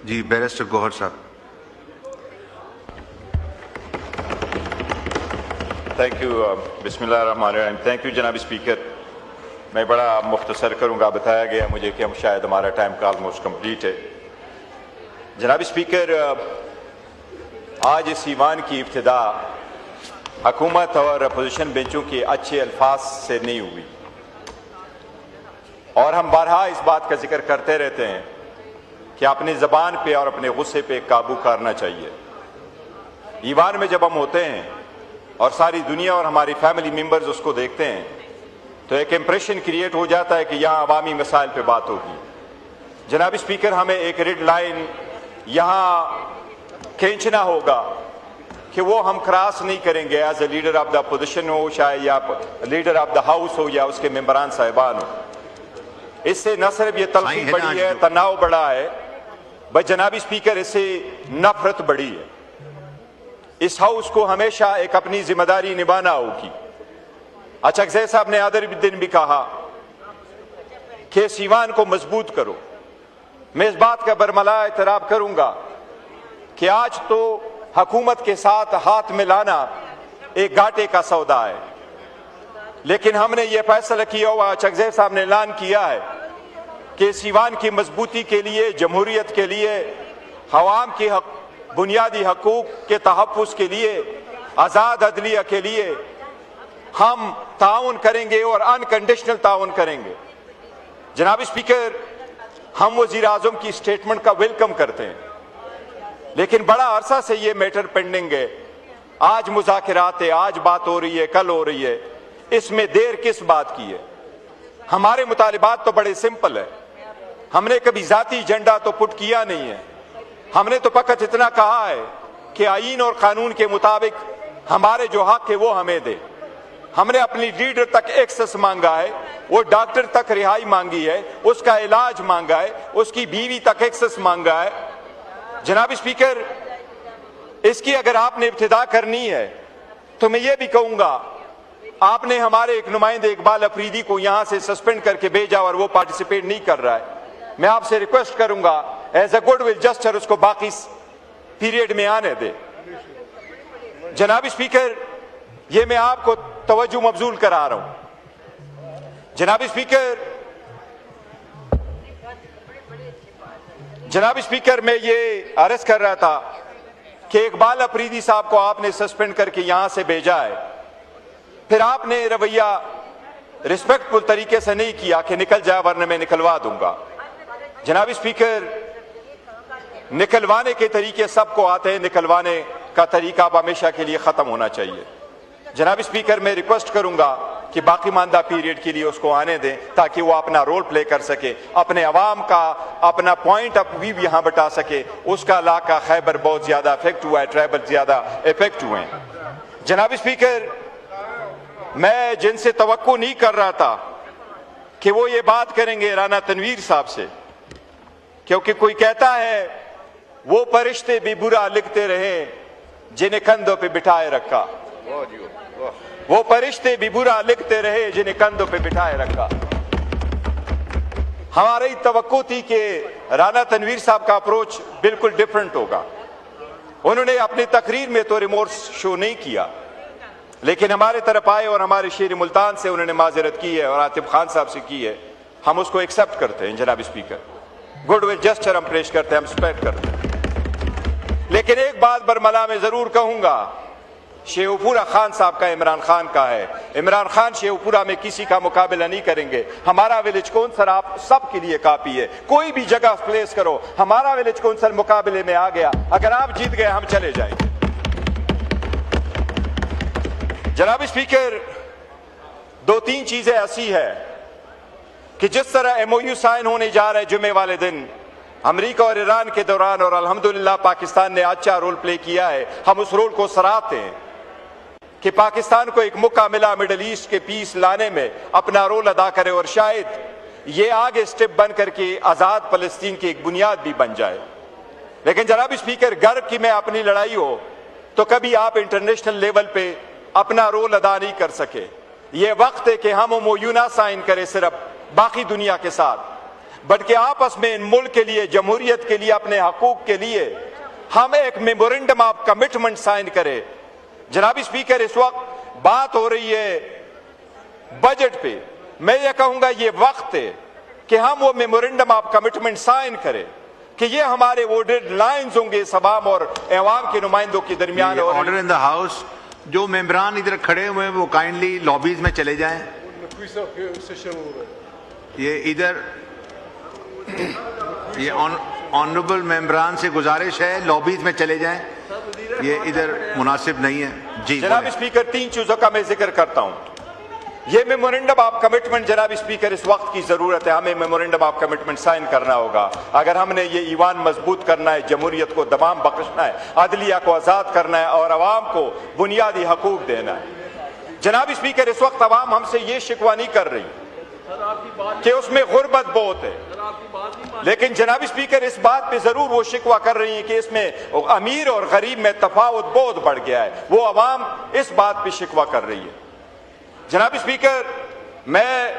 जी, barrister Gauhar साहब। Thank you. बिस्मिल्लाहिर्रहमानिर्रहीम। Thank you जनाब स्पीकर। मैं बड़ा मुख्तसर करूँगा। बताया गया मुझे कि हम शायद हमारा टाइम का ऑलमोस्ट कंप्लीट है। जनाब स्पीकर, आज इस ईवान की इब्तिदा हुकूमत और अपोजिशन बेंचों के अच्छे अल्फाज से नहीं हुई, और हम बारहा इस बात का जिक्र करते रहते हैं कि अपनी ज़बान पे और अपने गुस्से पे काबू करना चाहिए। ईवान में जब हम होते हैं और सारी दुनिया और हमारी फैमिली मेंबर्स उसको देखते हैं तो एक इम्प्रेशन क्रिएट हो जाता है कि यहाँ अवामी मसाइल पे बात होगी। जनाब स्पीकर, हमें एक रेड लाइन यहाँ खींचना होगा कि वो हम क्रॉस नहीं करेंगे as a leader of the opposition हो, चाहे या लीडर ऑफ द हाउस हो या उसके मेंबरान साहिबान हो। इससे न सिर्फ ये तलखी बढ़ी है, तनाव बढ़ा है, बस जनाब स्पीकर इससे नफरत बढ़ी है। इस हाउस को हमेशा एक अपनी जिम्मेदारी निभाना होगी। अचकज़ई साहब ने आदर दिन भी कहा कि इस ईवान को मजबूत करो। मैं इस बात का बरमला एतराफ़ करूंगा कि आज तो हुकूमत के साथ हाथ मिलाना एक घाटे का सौदा है, लेकिन हमने ये फैसला किया हुआ, अचकज़ई साहब ने ऐलान किया है कि इस ईवान की मजबूती के लिए, जमहूरियत के लिए, अवाम के बुनियादी हकूक के तहफ़्फ़ुज़ के लिए, आज़ाद अदलिया के लिए हम ताउन करेंगे और अनकंडीशनल ताउन करेंगे। जनाब स्पीकर, हम वज़ीर आज़म की स्टेटमेंट का वेलकम करते हैं, लेकिन बड़ा अरसा से ये मैटर पेंडिंग है। आज मुज़ाकिरात है, आज बात हो रही है, कल हो रही है, इसमें देर किस बात की है? हमारे मुतालिबात तो बड़े सिंपल है। हमने कभी जाती एजेंडा तो पुट किया नहीं है। हमने तो फकत इतना कहा है कि आईन और कानून के मुताबिक हमारे जो हक है वो हमें दे। हमने अपनी लीडर तक एक्सेस मांगा है, वो डॉक्टर तक रिहाई मांगी है, उसका इलाज मांगा है, उसकी बीवी तक एक्सेस मांगा है। जनाब स्पीकर, इसकी अगर आपने इब्तिदा करनी है तो मैं ये भी कहूंगा, आपने हमारे एक नुमाइंदे इकबाल अफरीदी को यहां से सस्पेंड करके भेजा और वो पार्टिसिपेट नहीं कर रहा है। मैं आपसे रिक्वेस्ट करूंगा एज ए गुडविल जस्टर उसको बाकी पीरियड में आने दे। जनाब स्पीकर, ये मैं आपको तवज्जो मबजूल करा रहा हूं। जनाब स्पीकर, मैं ये अर्ज कर रहा था कि इकबाल अफरीदी साहब को आपने सस्पेंड करके यहां से भेजा है, फिर आपने रवैया रिस्पेक्टफुल तरीके से नहीं किया कि निकल जाए वरना मैं निकलवा दूंगा। जनाब स्पीकर, निकलवाने के तरीके सबको आते हैं, निकलवाने का तरीका अब हमेशा के लिए खत्म होना चाहिए। जनाब स्पीकर, मैं रिक्वेस्ट करूंगा कि बाकी मानदा पीरियड के लिए उसको आने दें ताकि वो अपना रोल प्ले कर सके, अपने अवाम का अपना पॉइंट ऑफ व्यू यहां बता सके। उसका इलाका खैबर बहुत ज्यादा इफेक्ट हुआ है, ट्राइबल ज्यादा इफेक्ट हुए हैं। जनाब स्पीकर, मैं जिनसे तवक्को नहीं कर रहा था कि वो ये बात करेंगे राना तनवीर साहब से, क्योंकि कोई कहता है वो फरिश्ते भी बुरा लिखते रहे जिन्हें कंधों पे बिठाए रखा, वो फरिश्ते भी बुरा लिखते रहे जिन्हें कंधों पे बिठाए रखा। हमारी तवक्को थी कि राना तनवीर साहब का अप्रोच बिल्कुल डिफरेंट होगा। उन्होंने अपनी तकरीर में तो रिमोर्स शो नहीं किया, लेकिन हमारे तरफ आए और हमारे शेर मुल्तान से उन्होंने माजरत की है और आतिफ खान साहब से की है। हम उसको एक्सेप्ट करते हैं। जनाब स्पीकर, गुडविल जस्टर हम पेश करते हैं, हम रिस्पेक्ट करते हैं। लेकिन एक बात बरमला में जरूर कहूंगा, शेखपुरा खान साहब का इमरान खान का है। इमरान खान शेखपुरा में किसी का मुकाबला नहीं करेंगे। हमारा विलेज कौंसल आप सब के लिए काफी है, कोई भी जगह प्लेस करो, हमारा विलेज कौंसल मुकाबले में आ गया। अगर आप जीत गए हम चले जाएंगे। जनाब स्पीकर, दो तीन चीजें ऐसी है कि जिस तरह MOU साइन होने जा रहे जुमे वाले दिन अमेरिका और ईरान के दौरान, और अल्हम्दुलिल्लाह पाकिस्तान ने अच्छा रोल प्ले किया है, हम उस रोल को सराहते हैं कि पाकिस्तान को एक मौका मिला मिडल ईस्ट के पीस लाने में अपना रोल अदा करे और शायद ये आगे स्टेप बन करके आजाद फलस्तीन की एक बुनियाद भी बन जाए। लेकिन जनाब स्पीकर, गर्व की में अपनी लड़ाई हो तो कभी आप इंटरनेशनल लेवल पे अपना रोल अदा नहीं कर सके। ये वक्त है कि हम MOU ना साइन करें सिर्फ बाकी दुनिया के साथ, बल्कि आपस में इन मुल्क के लिए, जमहूरियत के लिए, अपने हकूक के लिए हम एक मेमोरेंडम ऑफ कमिटमेंट साइन करें। जनाब स्पीकर, इस वक्त बात हो रही है बजट पे। मैं ये कहूंगा ये वक्त है कि हम वो मेमोरेंडम ऑफ कमिटमेंट साइन करें कि ये हमारे वो डेडलाइंस होंगे सवाम और अवाम के नुमाइंदों के दरमियान। Order in the house. जो मेंबरान इधर खड़े हुए हैं वो काइंडली लॉबीज में चले जाएं। ये इधर ये ऑनरेबल मेंबरान से गुजारिश है, लॉबीज में चले जाएं, ये इधर मुनासिब नहीं है। जी जनाब स्पीकर, 3 चीजों का मैं जिक्र करता हूं। ये मेमोरेंडम ऑफ कमिटमेंट जनाब स्पीकर इस वक्त की जरूरत है। हमें मेमोरेंडम ऑफ कमिटमेंट साइन करना होगा अगर हमने ये ईवान मजबूत करना है, जमहूरियत को दमाम बख्शना है, अदलिया को आजाद करना है और अवाम को बुनियादी हकूक देना है। जनाब स्पीकर, इस वक्त अवाम हमसे ये शिकवा नहीं कर रही कि उसमें गुर्बत बहुत है, लेकिन जनाब स्पीकर इस बात पे जरूर वो शिकवा कर रही है कि इसमें अमीर और गरीब में तफावत बहुत बढ़ गया है। वो अवाम इस बात पे शिकवा कर रही है। जनाब स्पीकर, मैं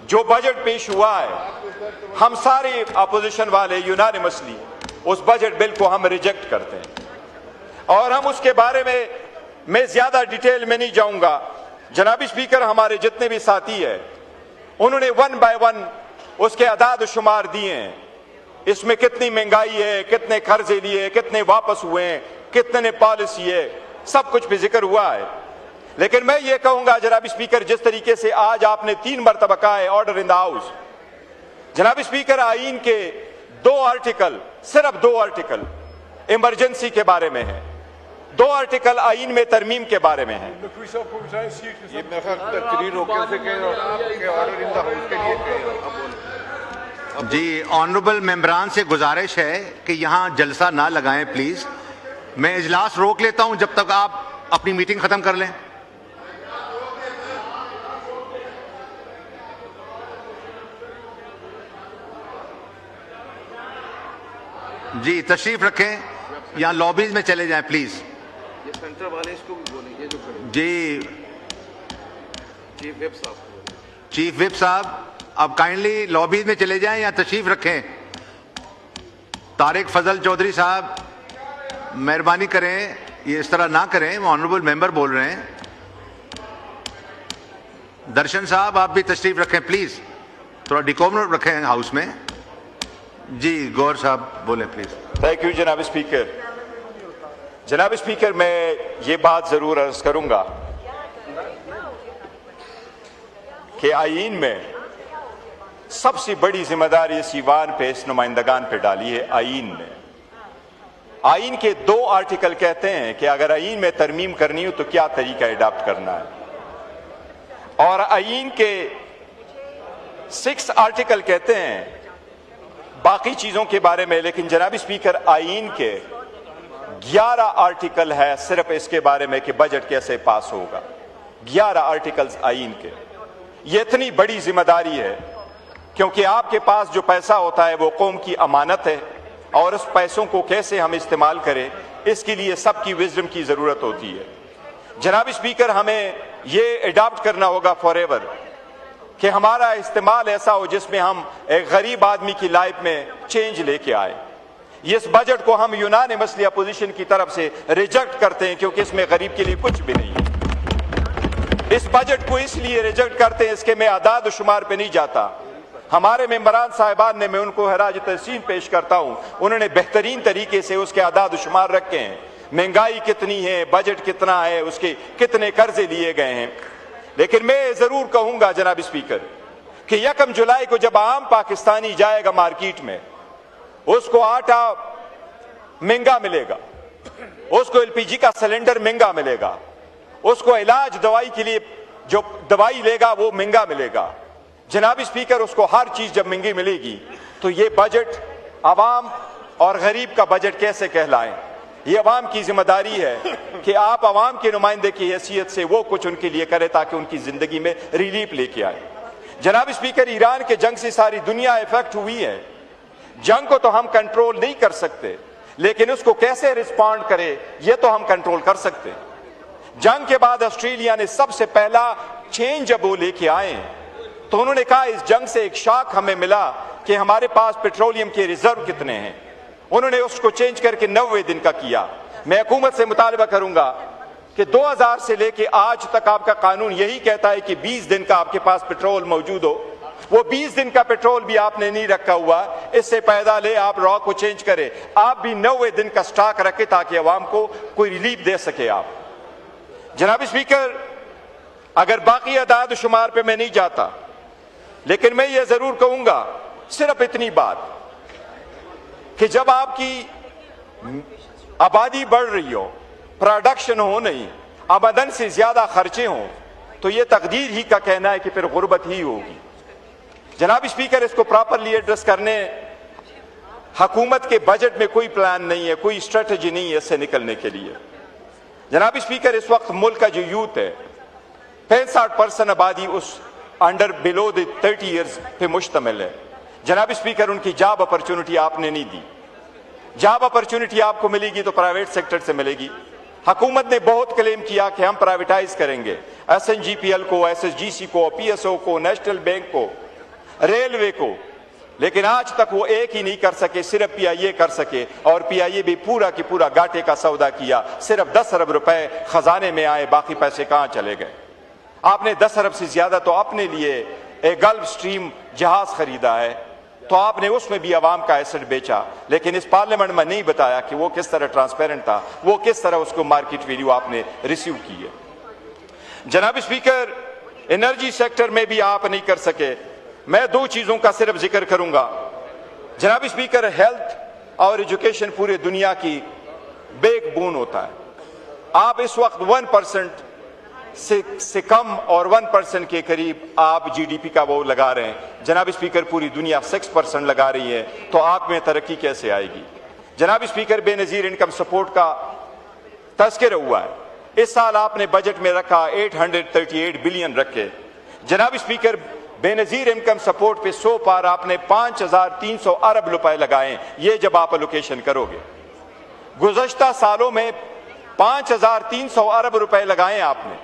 जो बजट पेश हुआ है, हम सारे अपोजिशन वाले यूनानिमसली उस बजट बिल को हम रिजेक्ट करते हैं और हम उसके बारे में मैं ज्यादा डिटेल में नहीं जाऊंगा। जनाब स्पीकर, हमारे जितने भी साथी है उन्होंने 1 बाय 1 उसके अदाद शुमार दिए हैं। इसमें कितनी महंगाई है, कितने कर्जे लिए, कितने वापस हुए हैं, कितने पॉलिसी है, सब कुछ भी जिक्र हुआ है। लेकिन मैं ये कहूंगा जनाब स्पीकर, जिस तरीके से आज आपने 3 मरतबा कहा है ऑर्डर इन द हाउस, जनाब स्पीकर, आईन के 2 आर्टिकल, सिर्फ 2 आर्टिकल इमरजेंसी के बारे में है, 2 आर्टिकल आईन में तरमीम के बारे में है। जी, ऑनरेबल मेंबरान से गुजारिश है कि यहां जलसा ना लगाएं प्लीज। मैं इजलास रोक लेता हूं जब तक आप अपनी मीटिंग खत्म कर लें। जी, तशरीफ रखें, यहाँ लॉबीज में चले जाएं प्लीज। ये सेंटर वाले इसको भी बोलेंगे जो जी, चीफ व्हिप साहब, चीफ व्हिप साहब अब काइंडली लॉबीज में चले जाएं या तशरीफ रखें। तारिक फजल चौधरी साहब, मेहरबानी करें, ये इस तरह ना करें, वो ऑनरेबल मेंबर बोल रहे हैं। दर्शन साहब, आप भी तशरीफ रखें प्लीज, थोड़ा डिकोमन रखें हाउस में। जी, गौर साहब बोले प्लीज। थैंक यू जनाब स्पीकर। जनाब स्पीकर, मैं ये बात जरूर अर्ज करूंगा कि आईन में सबसे बड़ी जिम्मेदारी इस ईवान पे, इस नुमाइंदगान पे डाली है आईन ने। आईन के 2 आर्टिकल कहते हैं कि अगर आईन में तरमीम करनी हो तो क्या तरीका अडॉप्ट करना है, और आईन के 6 आर्टिकल कहते हैं बाकी चीजों के बारे में। लेकिन जनाब स्पीकर, आईन के 11 आर्टिकल है सिर्फ इसके बारे में कि बजट कैसे पास होगा। 11 आर्टिकल्स आईन के। ये इतनी बड़ी जिम्मेदारी है क्योंकि आपके पास जो पैसा होता है वो कौम की अमानत है और उस पैसों को कैसे हम इस्तेमाल करें, इसके लिए सबकी विजडम की जरूरत होती है। जनाब स्पीकर, हमें ये अडॉप्ट करना होगा फॉरएवर कि हमारा इस्तेमाल ऐसा हो जिसमें हम एक गरीब आदमी की लाइफ में चेंज लेके आए। इस बजट को हम यूनानिमसली अपोजिशन की तरफ से रिजेक्ट करते हैं क्योंकि इसमें गरीब के लिए कुछ भी नहीं है। इस बजट को इसलिए रिजेक्ट करते हैं, इसके मैं आदाद शुमार पे नहीं जाता। हमारे मेंबरान साहिबान ने, मैं उनको हराज तहसीन पेश करता हूं, उन्होंने बेहतरीन तरीके से उसके आदाद शुमार रखे हैं। महंगाई कितनी है, बजट कितना है, उसके कितने कर्जे लिए गए हैं। लेकिन मैं जरूर कहूंगा जनाब स्पीकर कि 1 जुलाई को जब आम पाकिस्तानी जाएगा मार्केट में, उसको आटा महंगा मिलेगा, उसको एलपीजी का सिलेंडर महंगा मिलेगा, उसको इलाज दवाई के लिए जो दवाई लेगा वो महंगा मिलेगा। जनाब स्पीकर, उसको हर चीज जब महंगी मिलेगी तो ये बजट आवाम और गरीब का बजट कैसे कहलाए? ये अवाम की जिम्मेदारी है कि आप अवाम के नुमाइंदे की हैसियत से वो कुछ उनके लिए करें ताकि उनकी जिंदगी में रिलीफ लेके आए। जनाब स्पीकर, ईरान के जंग से सारी दुनिया इफेक्ट हुई है। जंग को तो हम कंट्रोल नहीं कर सकते, लेकिन उसको कैसे रिस्पॉन्ड करें ये तो हम कंट्रोल कर सकते हैं। जंग के बाद ऑस्ट्रेलिया ने सबसे पहला चेंज जब वो लेके आए तो उन्होंने कहा इस जंग से एक शॉक हमें मिला कि हमारे पास पेट्रोलियम के रिजर्व कितने हैं, उन्होंने उसको चेंज करके 90 दिन का किया। मैं हुकूमत से मुतालबा करूंगा कि 2000 से लेके आज तक आपका कानून यही कहता है कि 20 दिन का आपके पास पेट्रोल मौजूद हो, वो 20 दिन का पेट्रोल भी आपने नहीं रखा हुआ। इससे पैदा ले आप रॉ को चेंज करें, आप भी 90 दिन का स्टॉक रखें ताकि अवाम को कोई रिलीफ दे सके आप। जनाब स्पीकर, अगर बाकी अदाद शुमार पे मैं नहीं जाता, लेकिन मैं ये जरूर कहूंगा सिर्फ इतनी बात कि जब आपकी आबादी बढ़ रही हो, प्रोडक्शन हो नहीं, आमदन से ज्यादा खर्चे हों, तो ये तकदीर ही का कहना है कि फिर गुर्बत ही होगी। जनाब स्पीकर, इसको प्रॉपरली एड्रेस करने हुकूमत के बजट में कोई प्लान नहीं है, कोई स्ट्रेटजी नहीं है इससे निकलने के लिए। जनाब स्पीकर, इस वक्त मुल्क का जो यूथ है 65% आबादी उस अंडर बिलो द 30 ईयर्स पे मुश्तमिल है। जनाब स्पीकर, उनकी जॉब अपॉर्चुनिटी आपने नहीं दी। जॉब अपॉर्चुनिटी आपको मिलेगी तो प्राइवेट सेक्टर से मिलेगी। हुकूमत ने बहुत क्लेम किया कि हम प्राइवेटाइज करेंगे SNGPL को, SSGC को, PSO को, नेशनल बैंक को, रेलवे को, लेकिन आज तक वो एक ही नहीं कर सके, सिर्फ PIA कर सके, और PIA भी पूरा की पूरा घाटे का सौदा किया। सिर्फ 10 अरब रुपए खजाने में आए, बाकी पैसे कहां चले गए? आपने 10 अरब से ज्यादा तो अपने लिए एक गल्फ स्ट्रीम जहाज खरीदा है, तो आपने उसमें भी अवाम का एसेट बेचा, लेकिन इस पार्लियामेंट में नहीं बताया कि वो किस तरह ट्रांसपेरेंट था, वो किस तरह उसको मार्केट वैल्यू आपने रिसीव की है। जनाब स्पीकर, एनर्जी सेक्टर में भी आप नहीं कर सके। मैं 2 चीजों का सिर्फ जिक्र करूंगा। जनाब स्पीकर, हेल्थ और एजुकेशन पूरे दुनिया की बैकबोन होता है। आप इस वक्त 1% से कम और 1% के करीब आप GDP का वो लगा रहे हैं। जनाब स्पीकर, पूरी दुनिया 6% लगा रही है, तो आप में तरक्की कैसे आएगी? जनाब स्पीकर, बेनजीर इनकम सपोर्ट का तज़किरा हुआ है। इस साल आपने बजट में रखा 838 बिलियन रखे। जनाब स्पीकर, बेनजीर इनकम सपोर्ट पे 100 पार आपने 5300 अरब रुपए लगाए। ये जब आप एलोकेशन करोगे, गुज़श्ता सालों में 5300 अरब रुपए लगाए आपने,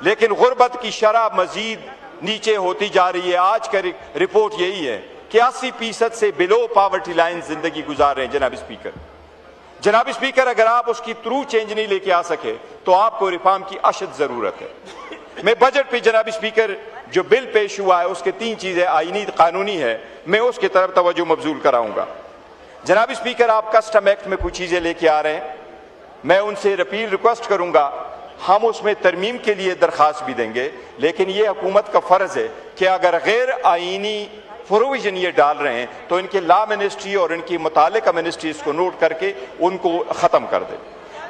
लेकिन गुर्बत की शरह मजीद नीचे होती जा रही है। आज का रिपोर्ट यही है कि 80% से बिलो पॉवर्टी लाइन जिंदगी गुजार रहे हैं। जनाब स्पीकर, अगर आप उसकी थ्रू चेंज नहीं लेके आ सके तो आपको रिफॉर्म की अशद जरूरत है। मैं बजट पे जनाब स्पीकर जो बिल पेश हुआ है उसके 3 चीजें आईनी कानूनी है, मैं उसकी तरफ तवज्जो मबजूल कराऊंगा। जनाब स्पीकर, आप कस्टम एक्ट में कुछ चीजें लेके आ रहे हैं, मैं उनसे अपील रिक्वेस्ट करूंगा, हम उसमें तरमीम के लिए दरखास्त भी देंगे, लेकिन ये हुकूमत का फर्ज है कि अगर गैर आईनी प्रोविजन ये डाल रहे हैं तो इनके लॉ मिनिस्ट्री और इनकी मुतालिका मिनिस्ट्रीज को नोट करके उनको खत्म कर दे।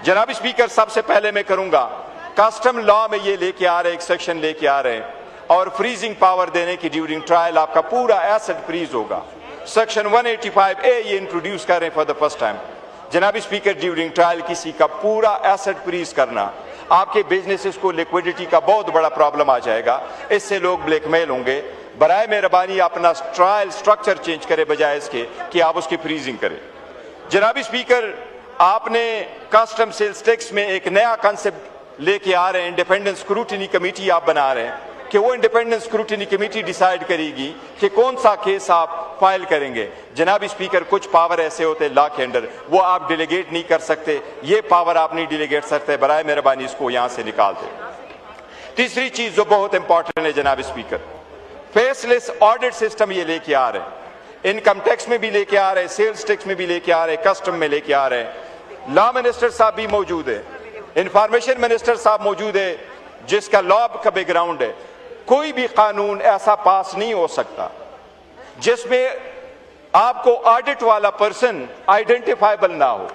जनाब स्पीकर, सबसे पहले मैं करूंगा, कस्टम लॉ में ये लेके आ रहे हैं, एक सेक्शन लेके आ रहे हैं और फ्रीजिंग पावर देने की ड्यूरिंग ट्रायल आपका पूरा एसेट फ्रीज होगा। सेक्शन 185A ये इंट्रोड्यूस कर रहे हैं फॉर द फर्स्ट टाइम। जनाब स्पीकर, ड्यूरिंग ट्रायल किसी का पूरा एसेट फ्रीज करना, आपके बिजनेसेस को लिक्विडिटी का बहुत बड़ा प्रॉब्लम आ जाएगा, इससे लोग ब्लैकमेल होंगे। बराए मेहरबानी अपना ट्रायल स्ट्रक्चर चेंज करें बजाय इसके कि आप उसकी फ्रीजिंग करें। जनाब स्पीकर, आपने कस्टम सेल्स टैक्स में एक नया कॉन्सेप्ट लेके आ रहे हैं, इंडिपेंडेंट स्क्रूटिनी कमेटी आप बना रहे हैं कि वो इंडिपेंडेंट स्क्रूटिनी कमेटी डिसाइड करेगी कि कौन सा केस आप फाइल करेंगे। जनाब स्पीकर, कुछ पावर ऐसे होते हैं लॉ के अंडर, वो आप डिलीगेट नहीं कर सकते, ये पावर आप नहीं डिलीगेट सकते, बराए मेहरबानी इसको यहां से निकाल दें। तीसरी चीज जो बहुत इंपॉर्टेंट है जनाब स्पीकर, फेसलेस ऑडिट सिस्टम ये लेके आ रहे हैं, इनकम टैक्स में भी लेके आ रहे हैं, सेल्स टैक्स में भी लेके आ रहे हैं, कस्टम में लेके आ रहे हैं। लॉ मिनिस्टर साहब भी मौजूद है, इंफॉर्मेशन मिनिस्टर साहब मौजूद है जिसका लॉ का बैकग्राउंड है। कोई भी कानून ऐसा पास नहीं हो सकता जिसमें आपको ऑडिट वाला पर्सन आइडेंटिफाइबल ना हो,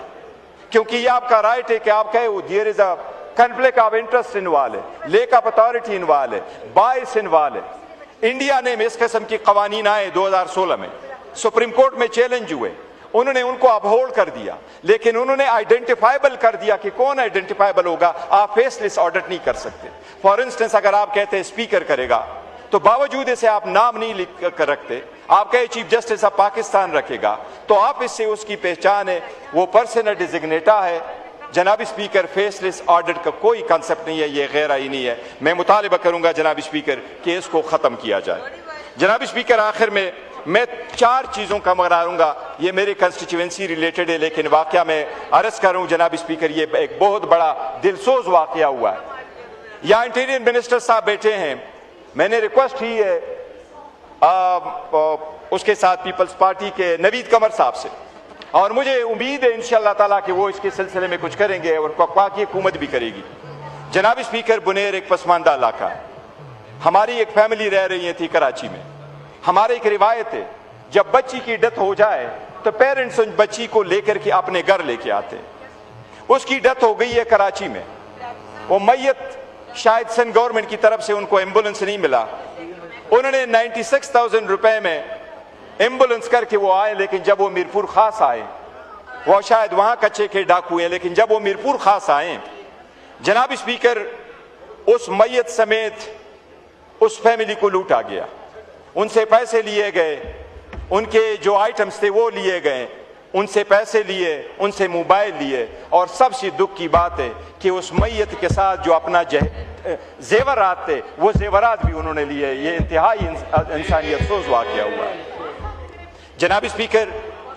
क्योंकि ये आपका राइट है कि आप कहे there is a conflict of interest involve है, लेक ऑफ अथॉरिटी इन्वॉल्व है, बायस इन्वॉल्व है। इंडिया ने इस किस्म की कवानीन आए 2016 में, सुप्रीम कोर्ट में चैलेंज हुए, उन्होंने उनको अपहोल्ड कर दिया, लेकिन उन्होंने आइडेंटिफाइबल कर दिया कि कौन आइडेंटिफाइबल होगा। आप फेसलेस ऑडिट नहीं कर सकते। फॉर इंस्टेंस, अगर आप कहते हैं स्पीकर करेगा, तो बावजूद इसे आप नाम नहीं लिख कर रखते, आप कहे चीफ जस्टिस ऑफ पाकिस्तान रखेगा, तो आप इससे उसकी पहचान है, वो पर्सन डिजिग्नेटा है। जनाब स्पीकर, फेसलेस ऑडिट का कोई कंसेप्ट नहीं है, ये गैर आईनी है। मैं मुतालिबा करूंगा जनाब स्पीकर कि इसको खत्म किया जाए। जनाब स्पीकर, आखिर में मैं 4 चीज़ों का मगरारूंगा। ये मेरे कंस्टिट्यूएंसी रिलेटेड है, लेकिन वाकया मैं अर्ज कर रहा हूँ जनाब स्पीकर, ये एक बहुत बड़ा दिलसोज वाकया हुआ है। यहाँ इंटीरियर मिनिस्टर साहब बैठे हैं, मैंने रिक्वेस्ट की है उसके साथ पीपल्स पार्टी के नवीद कमर साहब से, और मुझे उम्मीद है इंशाअल्लाह ताला कि वो इसके सिलसिले में कुछ करेंगे और वफाकी हुकूमत भी करेगी। जनाब स्पीकर, बुनेर एक पसमानदा इलाका है। हमारी एक फैमिली रह रही थी कराची में। हमारी एक रिवायत है, जब बच्ची की डेथ हो जाए तो पेरेंट्स उन बच्ची को लेकर के अपने घर लेके आते। उसकी डेथ हो गई है कराची में। वो मैयत शायद सन गवर्नमेंट की तरफ से उनको एम्बुलेंस नहीं मिला। उन्होंने 96,000 रुपए में एम्बुलेंस करके वो आए, लेकिन जब वो मीरपुर खास आए, वो शायद वहां कच्चे के डाकू हैं, लेकिन जब वो मीरपुर खास आए, जनाब स्पीकर, उस मैयत समेत उस फैमिली को लूटा गया। उनसे पैसे लिए गए, उनके जो आइटम्स थे वो लिए गए, उनसे पैसे लिए, उनसे मोबाइल लिए, और सबसे दुख की बात है कि उस मैयत के साथ जो अपना जेवरात थे वो जेवरात भी उन्होंने लिए। ये इंतहाई इंसानियत सोज वाकया हुआ है। जनाब स्पीकर,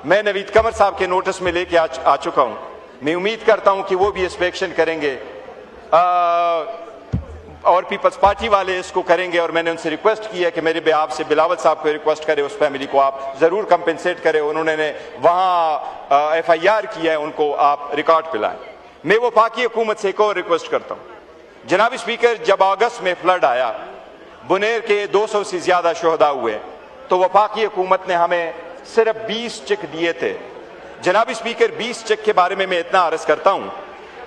मैं नवीद कमर साहब के नोटिस में लेके आ चुका हूं। मैं उम्मीद करता हूं कि वो भी इस पे एक्शन करेंगे और पीपल्स पार्टी वाले इसको करेंगे। और मैंने उनसे रिक्वेस्ट की है कि मेरे बेआब से बिलावल साहब को रिक्वेस्ट करे, उस फैमिली को आप जरूर कंपेंसेट करें। उन्होंने वहां FIR किया है, उनको आप रिकॉर्ड पिलाएं। मैं वफाकी हुकूमत से एक और रिक्वेस्ट करता हूं। जनाब स्पीकर, जब अगस्त में फ्लड आया, बुनेर के 200 से ज्यादा शोहदा हुए, तो वफाकी हुकूमत ने हमें सिर्फ 20 चेक दिए थे। जनाब स्पीकर, 20 चेक के बारे में मैं इतना अर्ज करता हूं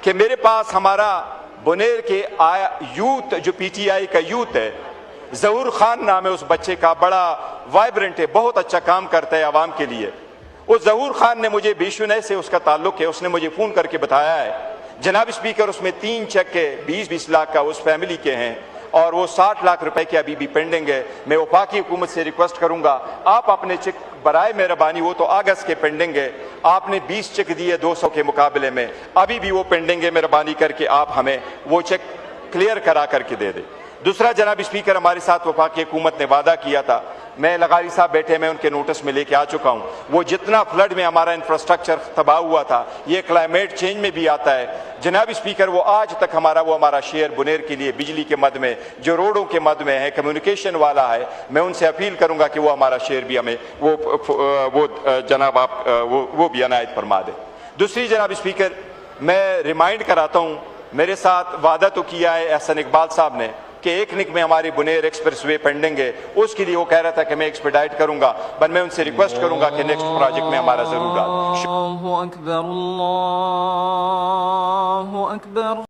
कि मेरे पास हमारा बुनेर के यूथ, जो PTI का यूथ है, जहूर खान नाम है उस बच्चे का, बड़ा वाइब्रेंट है, बहुत अच्छा काम करता है आवाम के लिए। उस जहूर खान ने मुझे बीशुनय से उसका ताल्लुक है, उसने मुझे फोन करके बताया है जनाब स्पीकर, उसमें 3 चेक के 20-20 लाख का उस फैमिली के हैं, और वो 60 लाख रुपए के अभी भी पेंडिंग है। मैं वफाकी हुकूमत से रिक्वेस्ट करूंगा, आप अपने चेक बराए मेहरबानी, वो तो अगस्त के पेंडिंग है, आपने 20 चेक दिए 200 के मुकाबले में, अभी भी वो पेंडिंग है, मेहरबानी करके आप हमें वो चेक क्लियर करा करके दे दे। दूसरा जनाब स्पीकर, हमारे साथ वफाकी हुकूमत ने वादा किया था, मैं लगारी साहब बैठे, मैं उनके नोटिस में लेके आ चुका हूं, वो जितना फ्लड में हमारा इंफ्रास्ट्रक्चर तबाह हुआ था, ये क्लाइमेट चेंज में भी आता है। जनाब स्पीकर, वो आज तक हमारा शेयर बुनेर के लिए बिजली के मद में, जो रोडों के मद में है, कम्युनिकेशन वाला है, मैं उनसे अपील करूंगा कि वो हमारा शेयर भी हमें वो जनाब आप वो भी अनायत फरमा दे। दूसरी जनाब स्पीकर, मैं रिमाइंड कराता हूं, मेरे साथ वादा तो किया है एहसन इकबाल साहब ने कि 1 निक में हमारी बुनेर एक्सप्रेसवे पेंडिंग है, उसके लिए वो कह रहा था कि मैं एक्सपेडाइट करूंगा, पर मैं उनसे रिक्वेस्ट करूंगा कि नेक्स्ट प्रोजेक्ट में हमारा जरूर डाल।